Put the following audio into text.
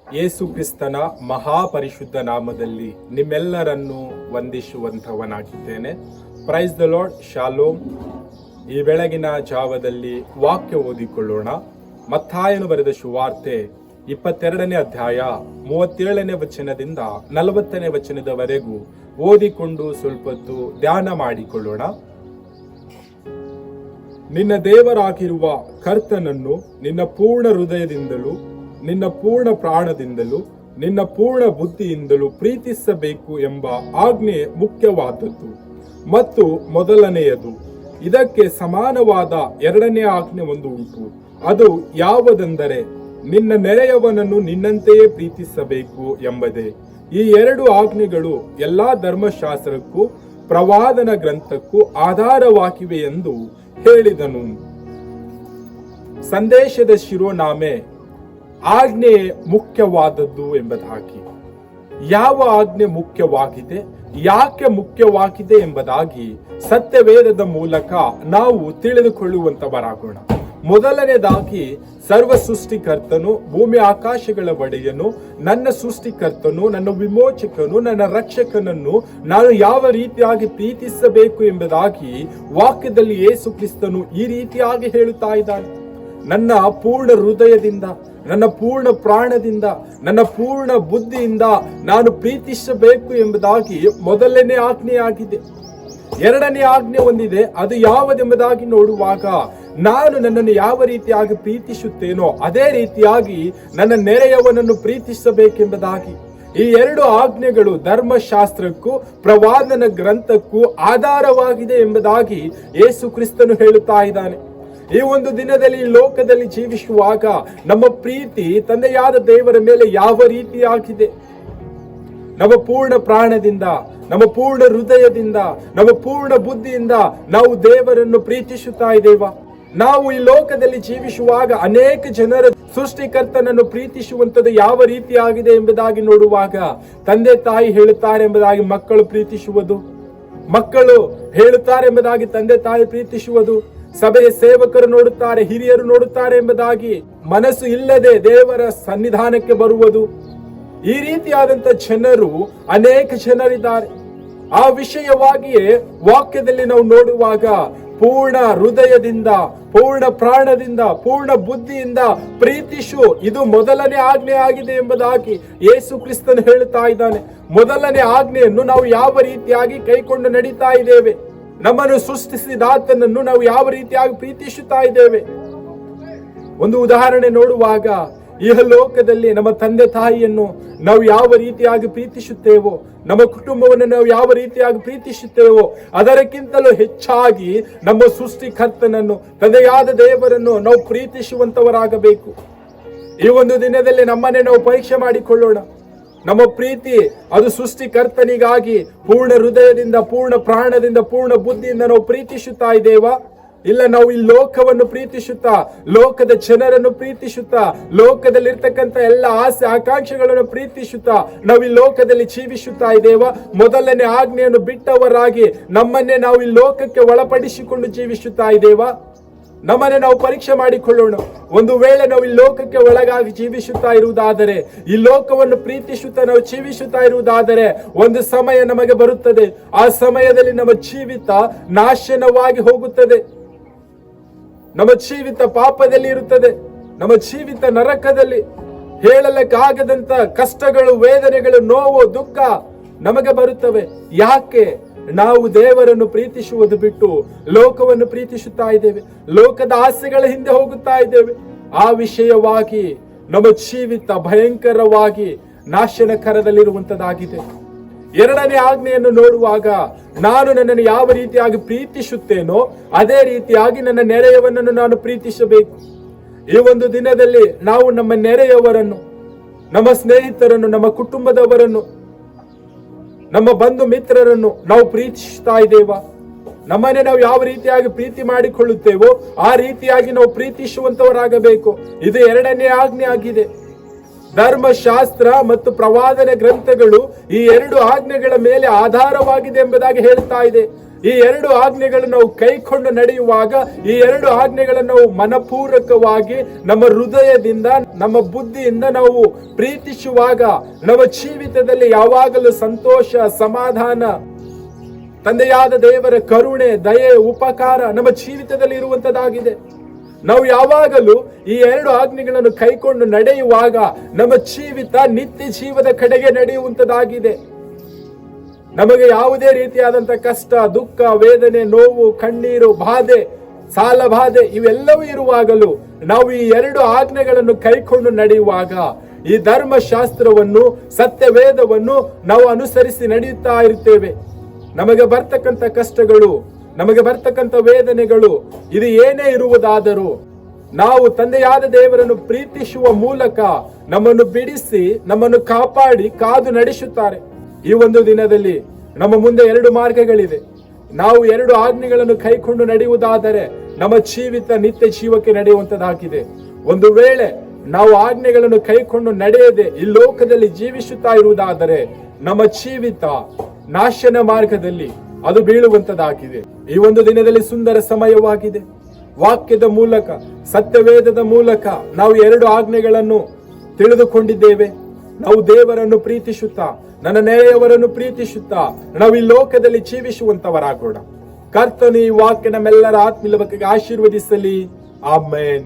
ಯೇಸು ಕ್ರಿಸ್ತನ ಮಹಾಪರಿಶುದ್ಧ ನಾಮದಲ್ಲಿ ನಿಮ್ಮೆಲ್ಲರನ್ನು ವಂದಿಸುವಂಥವನಾಗಿದ್ದೇನೆ. Praise the lord. ಶಾಲೋಮ್. ಈ ಬೆಳಗಿನ ಜಾವದಲ್ಲಿ ವಾಕ್ಯ ಓದಿಕೊಳ್ಳೋಣ. ಮತ್ತಾಯನು ಬರೆದ ಸುವಾರ್ತೆ 22ನೇ ಅಧ್ಯಾಯ 37ನೇ ವಚನದಿಂದ 40ನೇ ವಚನದವರೆಗೂ ಓದಿಕೊಂಡು ಸ್ವಲ್ಪ ಹೊತ್ತು ಧ್ಯಾನ ಮಾಡಿಕೊಳ್ಳೋಣ. ನಿನ್ನ ದೇವರಾಗಿರುವ ಕರ್ತನನ್ನು ನಿನ್ನ ಪೂರ್ಣ ಹೃದಯದಿಂದಲೂ, ನಿನ್ನ ಪೂರ್ಣ ಪ್ರಾಣದಿಂದಲೂ, ನಿನ್ನ ಪೂರ್ಣ ಬುದ್ಧಿಯಿಂದಲೂ ಪ್ರೀತಿಸಬೇಕು ಎಂಬ ಆಜ್ಞೆ ಮುಖ್ಯವಾದದ್ದು ಮತ್ತು ಮೊದಲನೆಯದು. ಇದಕ್ಕೆ ಸಮಾನವಾದ ಎರಡನೇ ಆಜ್ಞೆ ಒಂದು ಉಂಟು. ಅದು ಯಾವುದೆಂದರೆ, ನಿನ್ನ ನೆರೆಯವನನ್ನು ನಿನ್ನಂತೆಯೇ ಪ್ರೀತಿಸಬೇಕು ಎಂಬುದೇ. ಈ ಎರಡು ಆಜ್ಞೆಗಳು ಎಲ್ಲಾ ಧರ್ಮಶಾಸ್ತ್ರಕ್ಕೂ ಪ್ರವಾದನ ಗ್ರಂಥಕ್ಕೂ ಆಧಾರವಾಗಿವೆ ಎಂದು ಹೇಳಿದನು. ಸಂದೇಶದ ಶಿರೋನಾಮೆ ಆಜ್ಞೆ ಮುಖ್ಯವಾದದ್ದು ಎಂಬುದಾಗಿ. ಯಾವ ಆಜ್ಞೆ ಮುಖ್ಯವಾಗಿದೆ, ಯಾಕೆ ಮುಖ್ಯವಾಗಿದೆ ಎಂಬುದಾಗಿ ಸತ್ಯವೇದದ ಮೂಲಕ ನಾವು ತಿಳಿದುಕೊಳ್ಳುವಂತವರಾಗೋಣ. ಮೊದಲನೇದಾಗಿ, ಸರ್ವ ಸೃಷ್ಟಿಕರ್ತನು, ಭೂಮಿ ಆಕಾಶಗಳ ಒಡೆಯನು, ನನ್ನ ಸೃಷ್ಟಿಕರ್ತನು, ನನ್ನ ವಿಮೋಚಕನು, ನನ್ನ ರಕ್ಷಕನನ್ನು ನಾನು ಯಾವ ರೀತಿಯಾಗಿ ಪ್ರೀತಿಸಬೇಕು ಎಂಬುದಾಗಿ ವಾಕ್ಯದಲ್ಲಿ ಯೇಸು ಕ್ರಿಸ್ತನು ಈ ರೀತಿಯಾಗಿ ಹೇಳುತ್ತಾ ಇದ್ದಾನೆ. ನನ್ನ ಪೂರ್ಣ ಹೃದಯದಿಂದ, ನನ್ನ ಪೂರ್ಣ ಪ್ರಾಣದಿಂದ, ನನ್ನ ಪೂರ್ಣ ಬುದ್ಧಿಯಿಂದ ನಾನು ಪ್ರೀತಿಸಬೇಕು ಎಂಬುದಾಗಿ ಮೊದಲನೇ ಆಜ್ಞೆಯಾಗಿದೆ. ಎರಡನೇ ಆಜ್ಞೆ ಒಂದಿದೆ. ಅದು ಯಾವುದೆಂಬುದಾಗಿ ನೋಡುವಾಗ, ನಾನು ನನ್ನನ್ನು ಯಾವ ರೀತಿಯಾಗಿ ಪ್ರೀತಿಸುತ್ತೇನೋ ಅದೇ ರೀತಿಯಾಗಿ ನನ್ನ ನೆರೆಯವನನ್ನು ಪ್ರೀತಿಸಬೇಕೆಂಬುದಾಗಿ. ಈ ಎರಡು ಆಜ್ಞೆಗಳು ಧರ್ಮಶಾಸ್ತ್ರಕ್ಕೂ ಪ್ರವಾದನ ಗ್ರಂಥಕ್ಕೂ ಆಧಾರವಾಗಿದೆ ಎಂಬುದಾಗಿ ಯೇಸು ಕ್ರಿಸ್ತನು ಹೇಳುತ್ತಾ ಇದ್ದಾನೆ. ಈ ಒಂದು ದಿನದಲ್ಲಿ ಈ ಲೋಕದಲ್ಲಿ ಜೀವಿಸುವಾಗ ನಮ್ಮ ಪ್ರೀತಿ ತಂದೆಯಾದ ದೇವರ ಮೇಲೆ ಯಾವ ರೀತಿಯಾಗಿದೆ? ನಮ್ಮ ಪೂರ್ಣ ಪ್ರಾಣದಿಂದ, ನಮ್ಮ ಪೂರ್ಣ ಹೃದಯದಿಂದ, ನಮ್ಮ ಪೂರ್ಣ ಬುದ್ಧಿಯಿಂದ ನಾವು ದೇವರನ್ನು ಪ್ರೀತಿಸುತ್ತಾ ಇದ್ದೇವಾ? ನಾವು ಈ ಲೋಕದಲ್ಲಿ ಜೀವಿಸುವಾಗ ಅನೇಕ ಜನರ ಸೃಷ್ಟಿಕರ್ತನನ್ನು ಪ್ರೀತಿಸುವಂಥದ್ದು ಯಾವ ರೀತಿಯಾಗಿದೆ ಎಂಬುದಾಗಿ ನೋಡುವಾಗ, ತಂದೆ ತಾಯಿ ಹೇಳುತ್ತಾರೆ ಎಂಬುದಾಗಿ ಮಕ್ಕಳು ಪ್ರೀತಿಸುವುದು, ಮಕ್ಕಳು ಹೇಳುತ್ತಾರೆ ಎಂಬುದಾಗಿ ತಂದೆ ತಾಯಿ ಪ್ರೀತಿಸುವುದು, ಸಭೆಯ ಸೇವಕರು ನೋಡುತ್ತಾರೆ, ಹಿರಿಯರು ನೋಡುತ್ತಾರೆ ಎಂಬುದಾಗಿ ಮನಸ್ಸು ಇಲ್ಲದೆ ದೇವರ ಸನ್ನಿಧಾನಕ್ಕೆ ಬರುವುದು. ಈ ರೀತಿಯಾದಂತ ಜನರು ಅನೇಕ ಜನರಿದ್ದಾರೆ. ಆ ವಿಷಯವಾಗಿಯೇ ವಾಕ್ಯದಲ್ಲಿ ನಾವು ನೋಡುವಾಗ, ಪೂರ್ಣ ಹೃದಯದಿಂದ, ಪೂರ್ಣ ಪ್ರಾಣದಿಂದ, ಪೂರ್ಣ ಬುದ್ಧಿಯಿಂದ ಪ್ರೀತಿಸು, ಇದು ಮೊದಲನೇ ಆಜ್ಞೆ ಆಗಿದೆ ಎಂಬುದಾಗಿ ಯೇಸು ಕ್ರಿಸ್ತನು ಹೇಳುತ್ತಾ ಇದ್ದಾನೆ. ಮೊದಲನೇ ಆಜ್ಞೆಯನ್ನು ನಾವು ಯಾವ ರೀತಿಯಾಗಿ ಕೈಕೊಂಡು ನಡೀತಾ ಇದ್ದೇವೆ? ನಮ್ಮನ್ನು ಸೃಷ್ಟಿಸಿದಾತನನ್ನು ನಾವು ಯಾವ ರೀತಿಯಾಗಿ ಪ್ರೀತಿಸುತ್ತಾ ಇದ್ದೇವೆ? ಒಂದು ಉದಾಹರಣೆ ನೋಡುವಾಗ, ಈ ಲೋಕದಲ್ಲಿ ನಮ್ಮ ತಂದೆ ತಾಯಿಯನ್ನು ನಾವು ಯಾವ ರೀತಿಯಾಗಿ ಪ್ರೀತಿಸುತ್ತೇವೋ, ನಮ್ಮ ಕುಟುಂಬವನ್ನು ನಾವು ಯಾವ ರೀತಿಯಾಗಿ ಪ್ರೀತಿಸುತ್ತೇವೋ, ಅದಕ್ಕಿಂತಲೂ ಹೆಚ್ಚಾಗಿ ನಮ್ಮ ಸೃಷ್ಟಿಕರ್ತನನ್ನು, ತಂದೆಯಾದ ದೇವರನ್ನು ನಾವು ಪ್ರೀತಿಸುವಂತವರಾಗಬೇಕು. ಈ ಒಂದು ದಿನದಲ್ಲಿ ನಮ್ಮನ್ನೇ ನಾವು ಪರೀಕ್ಷೆ ಮಾಡಿಕೊಳ್ಳೋಣ. ನಮ್ಮ ಪ್ರೀತಿ ಅದು ಸೃಷ್ಟಿಕರ್ತನಿಗಾಗಿ ಪೂರ್ಣ ಹೃದಯದಿಂದ, ಪೂರ್ಣ ಪ್ರಾಣದಿಂದ, ಪೂರ್ಣ ಬುದ್ಧಿಯಿಂದ ನಾವು ಪ್ರೀತಿಸುತ್ತಾ ಇದ್ದೇವಾ? ಇಲ್ಲ, ನಾವು ಈ ಲೋಕವನ್ನು ಪ್ರೀತಿಸುತ್ತಾ, ಲೋಕದ ಜನರನ್ನು ಪ್ರೀತಿಸುತ್ತಾ, ಲೋಕದಲ್ಲಿರ್ತಕ್ಕಂಥ ಎಲ್ಲ ಆಸೆ ಆಕಾಂಕ್ಷೆಗಳನ್ನು ಪ್ರೀತಿಸುತ್ತಾ ನಾವು ಈ ಲೋಕದಲ್ಲಿ ಜೀವಿಸುತ್ತಾ ಇದ್ದೇವಾ? ಮೊದಲನೇ ಆಜ್ಞೆಯನ್ನು ಬಿಟ್ಟವರಾಗಿ ನಮ್ಮನ್ನೇ ನಾವು ಈ ಲೋಕಕ್ಕೆ ಒಳಪಡಿಸಿಕೊಂಡು ಜೀವಿಸುತ್ತಾ ಇದ್ದೇವಾ? ನಮ್ಮನ್ನೇ ನಾವು ಪರೀಕ್ಷೆ ಮಾಡಿಕೊಳ್ಳೋಣ. ಒಂದು ವೇಳೆ ನಾವು ಈ ಲೋಕಕ್ಕೆ ಒಳಗಾಗಿ ಜೀವಿಸುತ್ತಾ ಇರುವುದಾದರೆ, ಈ ಲೋಕವನ್ನು ಪ್ರೀತಿಸುತ್ತಾ ನಾವು ಜೀವಿಸುತ್ತಾ ಇರುವುದಾದರೆ, ಒಂದು ಸಮಯ ನಮಗೆ ಬರುತ್ತದೆ. ಆ ಸಮಯದಲ್ಲಿ ನಮ್ಮ ಜೀವಿತ ನಾಶನವಾಗಿ ಹೋಗುತ್ತದೆ. ನಮ್ಮ ಜೀವಿತ ಪಾಪದಲ್ಲಿ ಇರುತ್ತದೆ. ನಮ್ಮ ಜೀವಿತ ನರಕದಲ್ಲಿ. ಹೇಳಲಿಕ್ಕಾಗದಂತ ಕಷ್ಟಗಳು, ವೇದನೆಗಳು, ನೋವು, ದುಃಖ ನಮಗೆ ಬರುತ್ತವೆ. ಯಾಕೆ? ನಾವು ದೇವರನ್ನು ಪ್ರೀತಿಸುವುದು ಬಿಟ್ಟು ಲೋಕವನ್ನು ಪ್ರೀತಿಸುತ್ತಾ ಇದ್ದೇವೆ, ಲೋಕದ ಆಸೆಗಳ ಹಿಂದೆ ಹೋಗುತ್ತಾ ಇದ್ದೇವೆ. ಆ ವಿಷಯವಾಗಿ ನಮ್ಮ ಜೀವಿತ ಭಯಂಕರವಾಗಿ ನಾಶನಕರದಲ್ಲಿರುವಂತದ್ದಾಗಿದೆ. ಎರಡನೇ ಆಜ್ಞೆಯನ್ನು ನೋಡುವಾಗ, ನಾನು ನನ್ನನ್ನು ಯಾವ ರೀತಿಯಾಗಿ ಪ್ರೀತಿಸುತ್ತೇನೋ ಅದೇ ರೀತಿಯಾಗಿ ನನ್ನ ನೆರೆಯವನನ್ನು ನಾನು ಪ್ರೀತಿಸಬೇಕು. ಈ ಒಂದು ದಿನದಲ್ಲಿ ನಾವು ನಮ್ಮ ನೆರೆಯವರನ್ನು, ನಮ್ಮ ಸ್ನೇಹಿತರನ್ನು, ನಮ್ಮ ಕುಟುಂಬದವರನ್ನು, ನಮ್ಮ ಬಂಧು ಮಿತ್ರರನ್ನು ನಾವು ಪ್ರೀತಿಸುತ್ತಾ ಇದ್ದೇವಾ? ನಮ್ಮನ್ನೇ ನಾವು ಯಾವ ರೀತಿಯಾಗಿ ಪ್ರೀತಿ ಮಾಡಿಕೊಳ್ಳುತ್ತೇವೋ ಆ ರೀತಿಯಾಗಿ ನಾವು ಪ್ರೀತಿಸುವಂತವರಾಗಬೇಕು. ಇದು ಎರಡನೇ ಆಜ್ಞೆ ಆಗಿದೆ. ಧರ್ಮಶಾಸ್ತ್ರ ಮತ್ತು ಪ್ರವಾದನ ಗ್ರಂಥಗಳು ಈ ಎರಡು ಆಜ್ಞೆಗಳ ಮೇಲೆ ಆಧಾರವಾಗಿದೆ ಎಂಬುದಾಗಿ ಹೇಳ್ತಾ ಇದೆ. ಈ ಎರಡು ಆಜ್ಞೆಗಳನ್ನು ನಾವು ಕೈಕೊಂಡು ನಡೆಯುವಾಗ, ಈ ಎರಡು ಆಜ್ಞೆಗಳನ್ನು ನಾವು ಮನಪೂರ್ವಕವಾಗಿ ನಮ್ಮ ಹೃದಯದಿಂದ, ನಮ್ಮ ಬುದ್ಧಿಯಿಂದ ನಾವು ಪ್ರೀತಿಸುವಾಗ ನಮ್ಮ ಜೀವಿತದಲ್ಲಿ ಯಾವಾಗಲೂ ಸಂತೋಷ, ಸಮಾಧಾನ, ತಂದೆಯಾದ ದೇವರ ಕರುಣೆ, ದಯೆ, ಉಪಕಾರ ನಮ್ಮ ಜೀವಿತದಲ್ಲಿ ಇರುವಂತದ್ದಾಗಿದೆ. ನಾವು ಯಾವಾಗಲೂ ಈ ಎರಡು ಆಜ್ಞೆಗಳನ್ನು ಕೈಕೊಂಡು ನಡೆಯುವಾಗ ನಮ್ಮ ಜೀವಿತ ನಿತ್ಯ ಜೀವದ ಕಡೆಗೆ ನಡೆಯುವಂತದ್ದಾಗಿದೆ. ನಮಗೆ ಯಾವುದೇ ರೀತಿಯಾದಂತ ಕಷ್ಟ, ದುಃಖ, ವೇದನೆ, ನೋವು, ಕಣ್ಣೀರು, ಬಾಧೆ, ಸಾಲ ಬಾಧೆ ಇವೆಲ್ಲವೂ ಇರುವಾಗಲೂ ನಾವು ಈ ಎರಡು ಆಜ್ಞೆಗಳನ್ನು ಕೈಕೊಂಡು ನಡೆಯುವಾಗ, ಈ ಧರ್ಮಶಾಸ್ತ್ರವನ್ನು, ಸತ್ಯವೇದವನ್ನು ನಾವು ಅನುಸರಿಸಿ ನಡೆಯುತ್ತಾ ಇರ್ತೇವೆ. ನಮಗೆ ಬರ್ತಕ್ಕಂಥ ಕಷ್ಟಗಳು, ನಮಗೆ ಬರ್ತಕ್ಕಂಥ ವೇದನೆಗಳು ಇದು ಏನೇ ಇರುವುದಾದರೂ ನಾವು ತಂದೆಯಾದ ದೇವರನ್ನು ಪ್ರೀತಿಸುವ ಮೂಲಕ ನಮ್ಮನ್ನು ಬಿಡಿಸಿ, ನಮ್ಮನ್ನು ಕಾಪಾಡಿ, ಕಾದು ನಡೆಸುತ್ತಾರೆ. ಈ ಒಂದು ದಿನದಲ್ಲಿ ನಮ್ಮ ಮುಂದೆ ಎರಡು ಮಾರ್ಗಗಳಿದೆ. ನಾವು ಎರಡು ಆಜ್ಞೆಗಳನ್ನು ಕೈಕೊಂಡು ನಡೆಯುವುದಾದರೆ ನಮ್ಮ ಜೀವಿತ ನಿತ್ಯ ಜೀವಕ್ಕೆ ನಡೆಯುವಂತದ್ದಾಗಿದೆ. ಒಂದು ವೇಳೆ ನಾವು ಆಜ್ಞೆಗಳನ್ನು ಕೈಕೊಂಡು ನಡೆಯದೆ ಈ ಲೋಕದಲ್ಲಿ ಜೀವಿಸುತ್ತಾ ಇರುವುದಾದರೆ ನಮ್ಮ ಜೀವಿತ ನಾಶನ ಮಾರ್ಗದಲ್ಲಿ ಅದು ಬೀಳುವಂತದ್ದಾಗಿದೆ. ಈ ಒಂದು ದಿನದಲ್ಲಿ ಸುಂದರ ಸಮಯವಾಗಿದೆ. ವಾಕ್ಯದ ಮೂಲಕ, ಸತ್ಯವೇದದ ಮೂಲಕ ನಾವು ಎರಡು ಆಜ್ಞೆಗಳನ್ನು ತಿಳಿದುಕೊಂಡಿದ್ದೇವೆ. ನಾವು ದೇವರನ್ನು ಪ್ರೀತಿಸುತ್ತಾ, ನನ್ನ ನೆರೆಯವರನ್ನು ಪ್ರೀತಿಸುತ್ತಾ ನಾವು ಈ ಲೋಕದಲ್ಲಿ ಜೀವಿಸುವಂತವರಾಗೋಣ. ಕರ್ತನು ಈ ವಾಕ್ಯ ನಮ್ಮೆಲ್ಲರ ಆತ್ಮೀಯ ಬಗ್ಗೆ ಆಶೀರ್ವದಿಸಲಿ. ಆಮೆನ್.